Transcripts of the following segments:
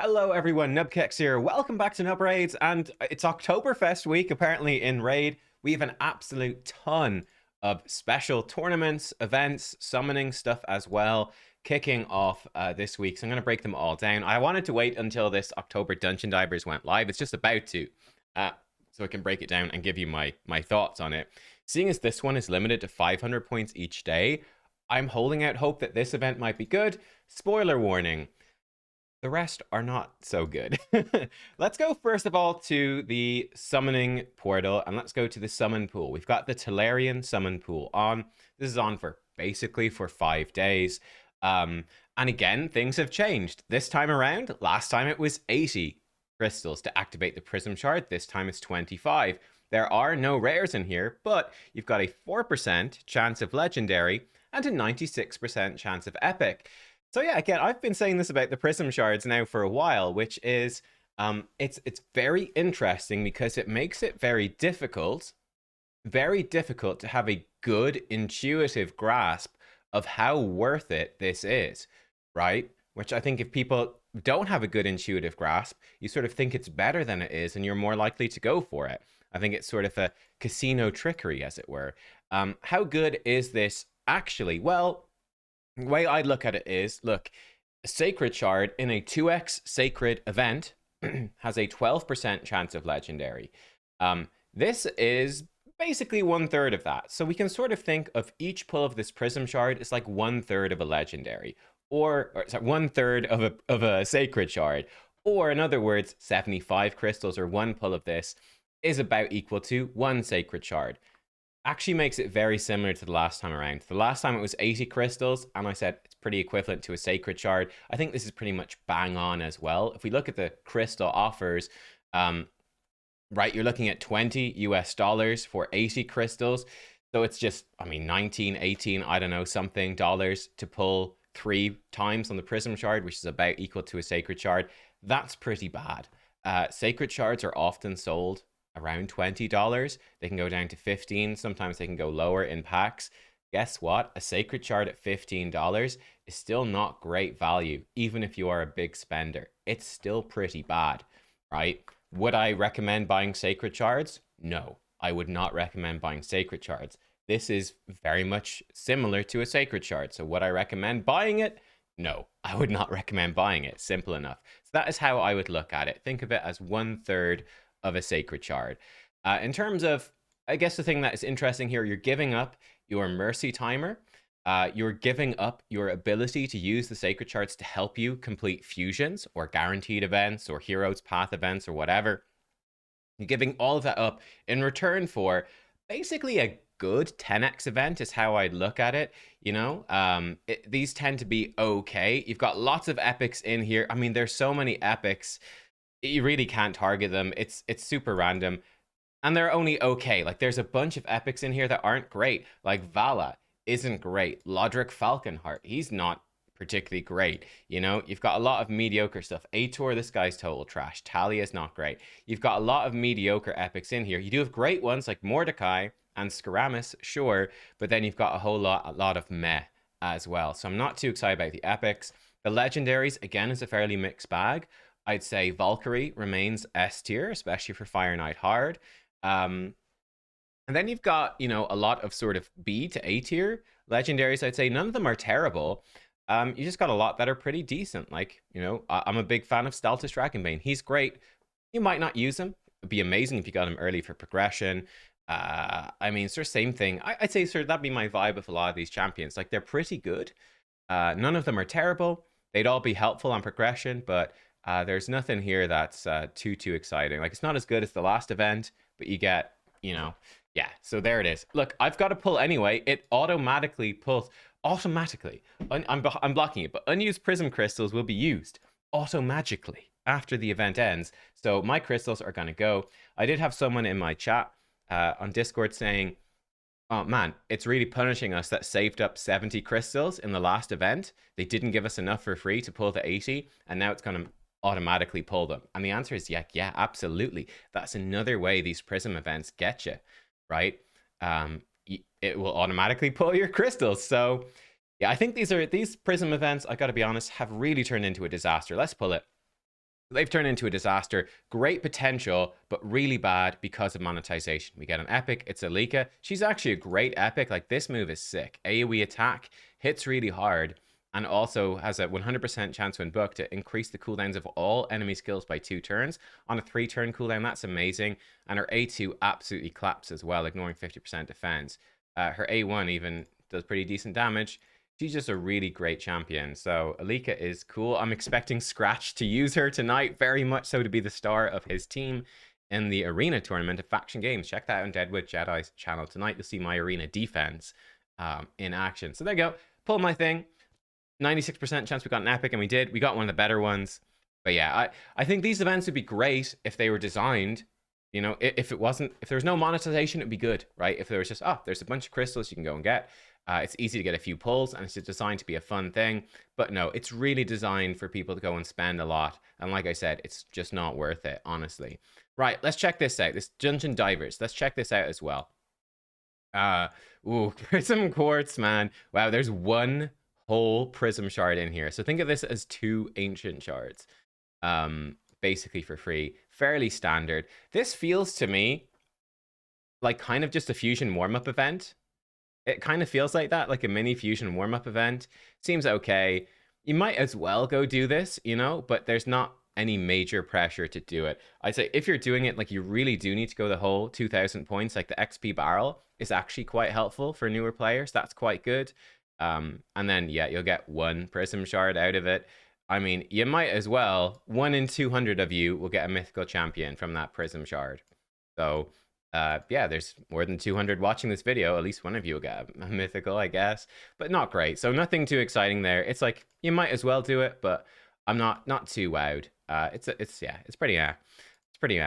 Hello everyone, nubkeks here. Welcome back to Nub Raids, and it's Oktoberfest week apparently in Raid. We have an absolute ton of special tournaments, events, summoning stuff as well, kicking off this week. So I'm going to break them all down. I wanted to wait until this October Dungeon Divers went live. It's just about to, so I can break it down and give you my thoughts on it. Seeing as this one is limited to 500 points each day, I'm holding out hope that this event might be good. Spoiler warning. The rest are not so good. Let's go first of all to the summoning portal, and let's go to the summon pool. We've got the Tolarian summon pool on. This is on for basically for 5 days. And again, things have changed. This time around, last time it was 80 crystals to activate the prism shard. This time it's 25. There are no rares in here, but you've got a 4% chance of legendary and a 96% chance of epic. So yeah, again, I've been saying this about the prism shards now for a while, which is it's very interesting because it makes it very difficult to have a good intuitive grasp of how worth it this is, right? Which I think if people don't have a good intuitive grasp, you sort of think it's better than it is, and you're more likely to go for it. I think it's sort of a casino trickery, as it were. How good is this actually? Well, the way I look at it is, look, a Sacred Shard in a 2x Sacred event has a 12% chance of Legendary. This is basically 1/3 of that. So we can sort of think of each pull of this Prism Shard as like 1/3 of a Legendary. Or sorry, 1/3 of a Sacred Shard. Or in other words, 75 crystals or one pull of this is about equal to one Sacred Shard. Actually makes it very similar to the last time around. The last time it was 80 crystals, and I said it's pretty equivalent to a Sacred Shard. I think this is pretty much bang on as well. If we look at the crystal offers, right, you're looking at $20 for 80 crystals. So it's just, I mean, 19, 18, I don't know, something dollars to pull 3 times on the Prism Shard, which is about equal to a Sacred Shard. That's pretty bad. Sacred Shards are often sold around $20. They can go down to 15. Sometimes they can go lower in packs. Guess what? A Sacred Shard at $15 is still not great value, even if you are a big spender. It's still pretty bad, right? Would I recommend buying Sacred Shards? No, I would not recommend buying Sacred Shards. This is very much similar to a Sacred Shard. So would I recommend buying it? No, I would not recommend buying it. Simple enough. So that is how I would look at it. Think of it as 1/3 of a Sacred Shard. In terms of, I guess the thing that is interesting here, you're giving up your Mercy Timer. You're giving up your ability to use the Sacred Shards to help you complete fusions or guaranteed events or Heroes Path events or whatever. You're giving all of that up in return for basically a good 10x event is how I'd look at it. You know, these tend to be okay. You've got lots of epics in here. I mean, there's so many epics. You really can't target them. It's super random. And they're only okay. Like, there's a bunch of epics in here that aren't great. Like, Vala isn't great. Lodric Falconheart, he's not particularly great. You know, you've got a lot of mediocre stuff. Ator, this guy's total trash. Talia's not great. You've got a lot of mediocre epics in here. You do have great ones like Mordecai and Skaramis, sure. But then you've got a lot of meh as well. So I'm not too excited about the epics. The legendaries, again, is a fairly mixed bag. I'd say Valkyrie remains S tier, especially for Fire Knight Hard. And then you've got, you know, a lot of sort of B to A tier legendaries. I'd say none of them are terrible. You just got a lot that are pretty decent. Like, you know, I'm a big fan of Staltus Dragonbane. He's great. You might not use him. It'd be amazing if you got him early for progression. I mean, sort of same thing. I'd say sort of that'd be my vibe with a lot of these champions. Like, they're pretty good. None of them are terrible. They'd all be helpful on progression, but there's nothing here that's too exciting. Like, it's not as good as the last event, but you get, you know, yeah. So there it is. Look, I've got to pull anyway. It automatically pulls. Automatically. I'm blocking it, but unused prism crystals will be used automagically after the event ends. So my crystals are going to go. I did have someone in my chat on Discord saying, oh man, it's really punishing us that saved up 70 crystals in the last event. They didn't give us enough for free to pull the 80, and now it's going to automatically pull them. And the answer is yeah, absolutely. That's another way these prism events get you, right? It will automatically pull your crystals. So yeah, I think these prism events, I got to be honest, have really turned into a disaster. Let's pull it. They've turned into a disaster. Great potential, but really bad because of monetization. We get an epic. It's Alika. She's actually a great epic. Like, this move is sick. AoE attack hits really hard and also has a 100% chance when booked to increase the cooldowns of all enemy skills by 2 turns on a 3-turn cooldown. That's amazing. And her A2 absolutely claps as well, ignoring 50% defense. Her A1 even does pretty decent damage. She's just a really great champion. So Alika is cool. I'm expecting Scratch to use her tonight, very much so, to be the star of his team in the arena tournament of Faction Games. Check that out on Deadwood Jedi's channel tonight. You'll see my arena defense in action. So there you go. Pull my thing. 96% chance we got an epic, and we did. We got one of the better ones. But yeah, I think these events would be great if they were designed. You know, if there was no monetization, it'd be good, right? If there was just, there's a bunch of crystals you can go and get. It's easy to get a few pulls, and it's designed to be a fun thing. But no, it's really designed for people to go and spend a lot. And like I said, it's just not worth it, honestly. Right, let's check this out. This Dungeon Divers. Let's check this out as well. Prism Quartz, man. Wow, there's one whole Prism Shard in here. So think of this as 2 Ancient Shards. Basically for free. Fairly standard. This feels to me like kind of just a Fusion warm-up event. It kind of feels like that, like a mini Fusion warm-up event. Seems okay. You might as well go do this, you know, but there's not any major pressure to do it. I'd say if you're doing it, like, you really do need to go the whole 2,000 points. Like, the XP barrel is actually quite helpful for newer players. That's quite good. And then, yeah, you'll get 1 Prism Shard out of it. I mean, you might as well. 1 in 200 of you will get a mythical champion from that Prism Shard. So, yeah, there's more than 200 watching this video. At least one of you will get a mythical, I guess. But not great. So nothing too exciting there. It's like, you might as well do it, but I'm not too wowed. It's pretty It's pretty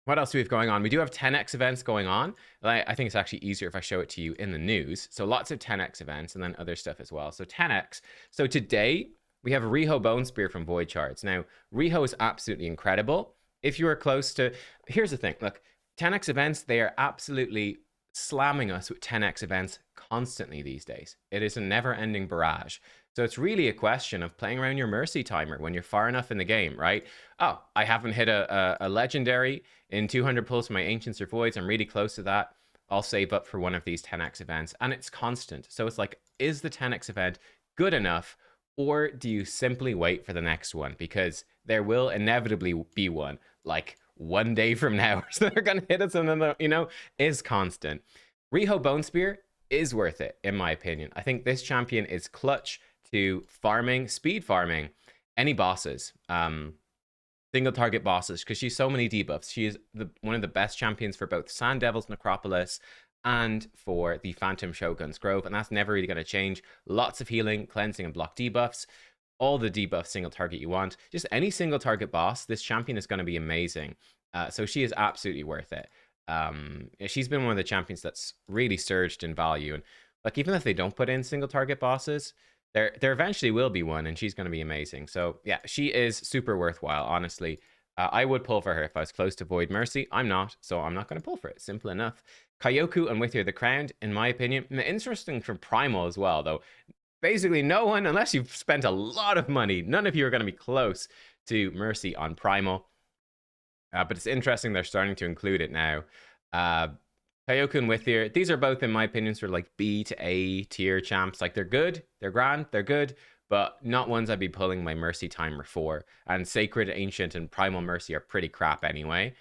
what else do we have going on? We do have 10x events going on. I think it's actually easier if I show it to you in the news. So lots of 10x events and then other stuff as well. So 10x. So today we have Riho Bone Spear from Void Shards. Now, Riho is absolutely incredible. If you are close to... Here's the thing. Look, 10x events, they are absolutely slamming us with 10x events constantly these days. It is a never-ending barrage. So it's really a question of playing around your mercy timer when you're far enough in the game, right? Oh, I haven't hit a legendary in 200 pulls for my Ancients or Voids. I'm really close to that. I'll save up for one of these 10x events. And it's constant. So it's like, is the 10x event good enough? Or do you simply wait for the next one? Because there will inevitably be one, like 1 day from now. So they're going to hit us, and then, you know, is constant. Riho Bone Spear is worth it, in my opinion. I think this champion is clutch to farming, speed farming, any bosses, single target bosses, because she's so many debuffs. She is one of the best champions for both Sand Devil's Necropolis and for the Phantom Shogun's Grove, and that's never really going to change. Lots of healing, cleansing, and block debuffs. All the debuff single target you want. Just any single target boss, this champion is going to be amazing. So she is absolutely worth it. She's been one of the champions that's really surged in value. And like, even if they don't put in single target bosses, there eventually will be one, and she's going to be amazing. So yeah, she is super worthwhile, honestly. I would pull for her if I was close to Void Mercy. I'm not, so I'm not going to pull for it. Simple enough. Kyoku and With Her the Crowned, in my opinion. Interesting for Primal as well, though. Basically, no one, unless you've spent a lot of money, none of you are going to be close to Mercy on Primal. But it's interesting they're starting to include it now. Kyoku and With Her, these are both, in my opinion, sort of like B to A tier champs. Like, they're good, they're grand, they're good, but not ones I'd be pulling my Mercy timer for. And Sacred, Ancient, and Primal Mercy are pretty crap anyway.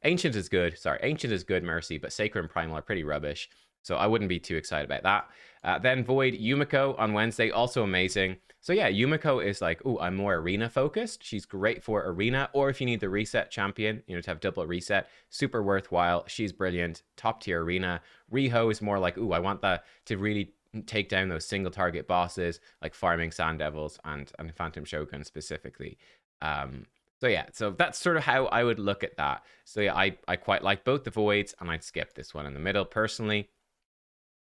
Ancient is good, Mercy, but Sacred and Primal are pretty rubbish. So I wouldn't be too excited about that. Then Void Yumiko on Wednesday, also amazing. So yeah, Yumiko is like, ooh, I'm more arena focused. She's great for arena, or if you need the reset champion, you know, to have double reset, super worthwhile. She's brilliant, top tier arena. Riho is more like, ooh, I want that to really take down those single target bosses, like farming Sand Devils and Phantom Shogun specifically. So yeah, so that's sort of how I would look at that. So yeah, I quite like both the Voids, and I'd skip this one in the middle personally.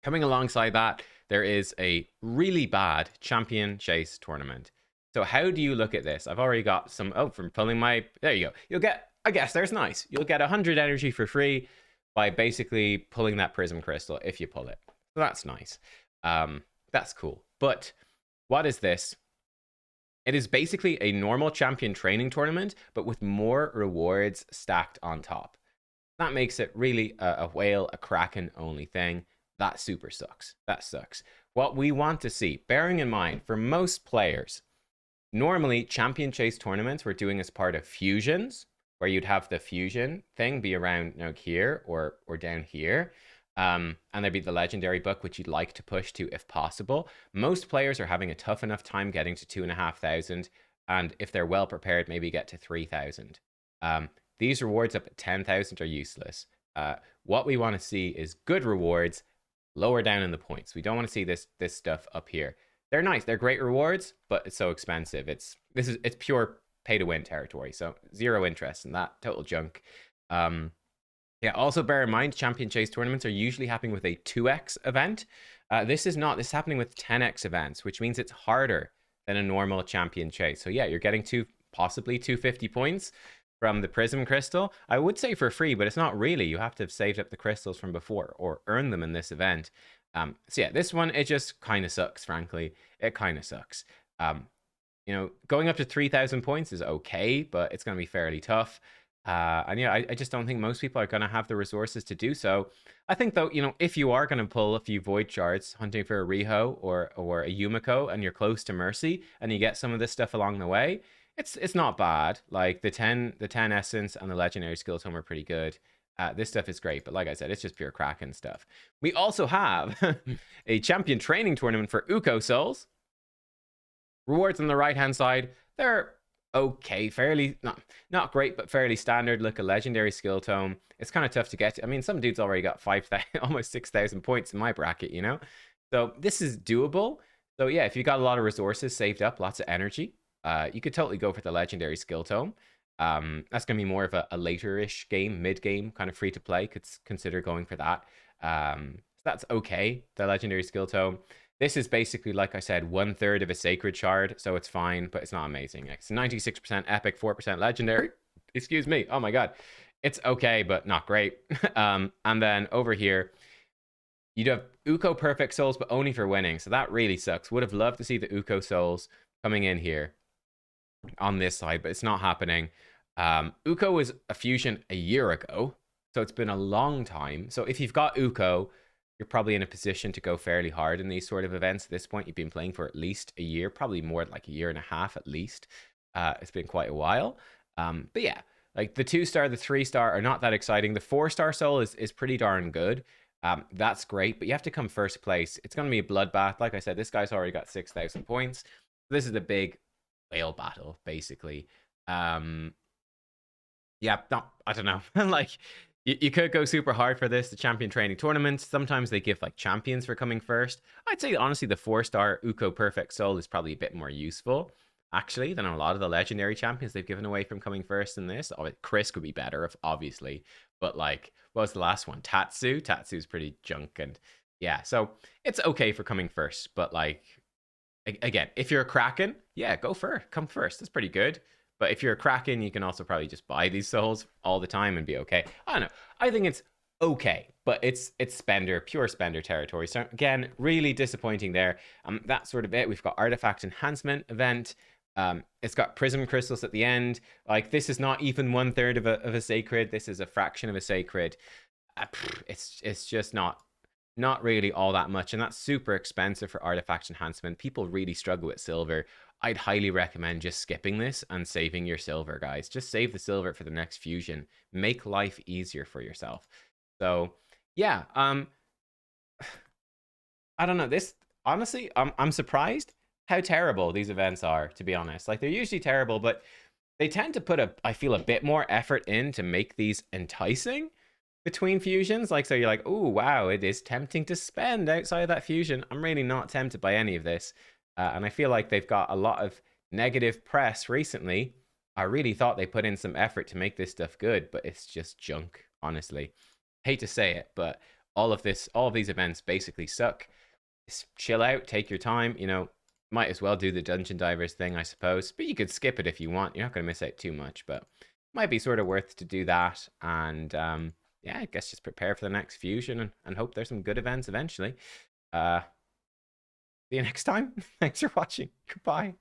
Coming alongside that, there is a really bad champion chase tournament. So how do you look at this? I've already got some, from pulling my, there you go. You'll get, I guess there's nice. You'll get 100 energy for free by basically pulling that Prism Crystal if you pull it. So that's nice. That's cool. But what is this? It is basically a normal champion training tournament, but with more rewards stacked on top. That makes it really a whale, a kraken only thing. That super sucks. That sucks. What we want to see, bearing in mind, for most players, normally champion chase tournaments we're doing as part of fusions, where you'd have the fusion thing be around here or down here. And there'd be the legendary book, which you'd like to push to if possible. Most players are having a tough enough time getting to 2,500, and if they're well prepared, maybe get to 3,000. These rewards up at 10,000 are useless. What we want to see is good rewards lower down in the points. We don't want to see this stuff up here. They're nice, they're great rewards, but it's so expensive. It's pure pay to win territory. So zero interest in that, total junk. Yeah, also bear in mind, champion chase tournaments are usually happening with a 2x event. This is not. This is happening with 10x events, which means it's harder than a normal champion chase. So yeah, you're getting possibly 250 points from the Prism Crystal. I would say for free, but it's not really. You have to have saved up the crystals from before or earn them in this event. So yeah, this one, it just kind of sucks, frankly. It kind of sucks. Going up to 3,000 points is okay, but it's going to be fairly tough. And yeah, I just don't think most people are going to have the resources to do so. I think though, if you are going to pull a few void shards hunting for a Riho or a Yumiko and you're close to Mercy and you get some of this stuff along the way, it's not bad. Like the 10 essence and the legendary skill tome are pretty good. This stuff is great, but like I said, it's just pure Kraken stuff. We also have a champion training tournament for Uko souls. Rewards on the right hand side, they're okay, fairly not great, but fairly standard. Look, a legendary skill tome. It's kind of tough to get. I mean, some dudes already got 5,000, almost 6,000 points in my bracket, So this is doable. So yeah, if you got a lot of resources saved up, lots of energy, you could totally go for the legendary skill tome. That's gonna be more of a later-ish game, mid-game, kind of free to play. Could consider going for that. So that's okay. The legendary skill tome. This is basically, like I said, 1/3 of a sacred shard, so it's fine, but it's not amazing. It's 96% epic, 4% legendary. Excuse me. Oh my god. It's okay, but not great. And then over here, you'd have Uko perfect souls, but only for winning. So that really sucks. Would have loved to see the Uko souls coming in here on this side, but it's not happening. Uko was a fusion a year ago, so it's been a long time. So if you've got Uko, you're probably in a position to go fairly hard in these sort of events at this point. You've been playing for at least a year, probably more like a year and a half at least. It's been quite a while. But yeah, like the 2-star, the 3-star are not that exciting. The 4-star soul is pretty darn good. That's great, but you have to come first place. It's going to be a bloodbath. Like I said, this guy's already got 6,000 points. This is the big whale battle, basically. Yeah, no, I don't know. Like, you could go super hard for this, the champion training tournaments. Sometimes they give like champions for coming first. I'd say honestly the 4-star Uko Perfect Soul is probably a bit more useful actually than a lot of the legendary champions they've given away from coming first in this. Chris could be better, obviously, but like, what was the last one? Tatsu's pretty junk, and yeah, so it's okay for coming first, but like, again, if you're a Kraken, yeah, come first. That's pretty good. But if you're a Kraken, you can also probably just buy these souls all the time and be okay. I don't know. I think it's okay, but it's pure spender territory. So again, really disappointing there. That's sort of it. We've got artifact enhancement event. It's got prism crystals at the end. Like, this is not even 1/3 of a sacred. This is a fraction of a sacred. It's just not really all that much, and that's super expensive for artifact enhancement. People really struggle with silver. I'd highly recommend just skipping this and saving your silver, guys. Just save the silver for the next fusion. Make life easier for yourself. So yeah, I don't know. This, honestly, I'm surprised how terrible these events are, to be honest. Like, they're usually terrible, but they tend to put I feel a bit more effort in to make these enticing between fusions. Like, so you're like, oh wow, it is tempting to spend outside of that fusion. I'm really not tempted by any of this. And I feel like they've got a lot of negative press recently. I really thought they put in some effort to make this stuff good, but it's just junk, honestly. Hate to say it, but all of these events basically suck. Just chill out, take your time, might as well do the Dungeon Divers thing, I suppose. But you could skip it if you want. You're not going to miss out too much, but might be sort of worth to do that. And yeah, I guess just prepare for the next fusion and hope there's some good events eventually. See you next time. Thanks for watching. Goodbye.